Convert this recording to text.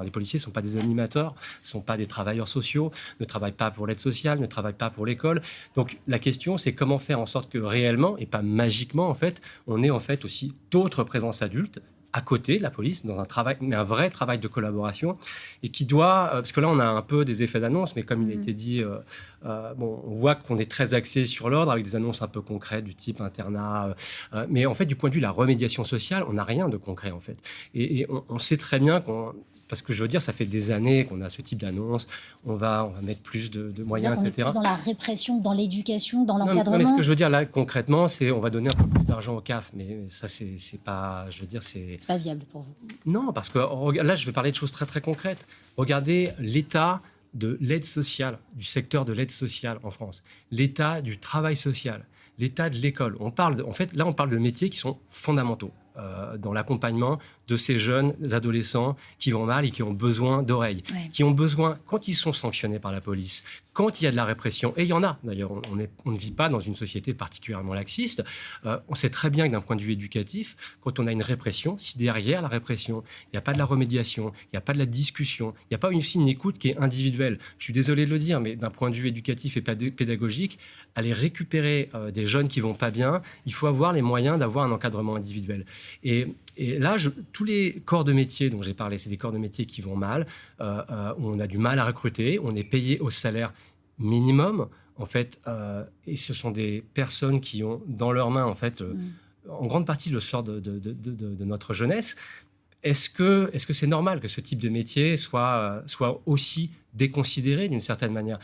Les policiers ne sont pas des animateurs, ne sont pas des travailleurs sociaux, ne travaillent pas pour l'aide sociale, ne travaillent pas pour l'école. Donc la question, c'est comment faire en sorte que réellement, et pas magiquement en fait, on ait en fait aussi d'autres présences adultes à côté de la police, dans un travail, mais un vrai travail de collaboration, et qui doit, parce que là on a un peu des effets d'annonce, mais comme il a été dit, bon, on voit qu'on est très axé sur l'ordre, avec des annonces un peu concrètes du type internat, mais en fait du point de vue de la remédiation sociale, on n'a rien de concret en fait. Et on sait très bien parce que je veux dire, ça fait des années qu'on a ce type d'annonce, on va mettre plus de moyens, on est etc. plus dans la répression, dans l'éducation, dans Non, l'encadrement. mais ce que je veux dire là concrètement, c'est on va donner un peu plus d'argent au CAF, mais ça c'est pas, je veux dire, c'est pas viable pour vous. Non, parce que là je vais parler de choses très très concrètes. Regardez l'état de l'aide sociale, du secteur de l'aide sociale en France, l'état du travail social, l'état de l'école. On parle là on parle de métiers qui sont fondamentaux dans l'accompagnement de ces jeunes adolescents qui vont mal et qui ont besoin d'oreilles, qui ont besoin, quand ils sont sanctionnés par la police, quand il y a de la répression, et il y en a d'ailleurs, on ne vit pas dans une société particulièrement laxiste, on sait très bien que d'un point de vue éducatif, quand on a une répression, si derrière la répression, il n'y a pas de la remédiation, il n'y a pas de la discussion, il n'y a pas aussi une écoute qui est individuelle, je suis désolé de le dire, mais d'un point de vue éducatif et pédagogique, aller récupérer des jeunes qui vont pas bien, il faut avoir les moyens d'avoir un encadrement individuel. Et là, tous les corps de métier dont j'ai parlé, c'est des corps de métier qui vont mal, où on a du mal à recruter, on est payé au salaire minimum, en fait, et ce sont des personnes qui ont dans leurs mains, en fait, en grande partie le sort de notre jeunesse. Est-ce que c'est normal que ce type de métier soit aussi déconsidéré d'une certaine manière ?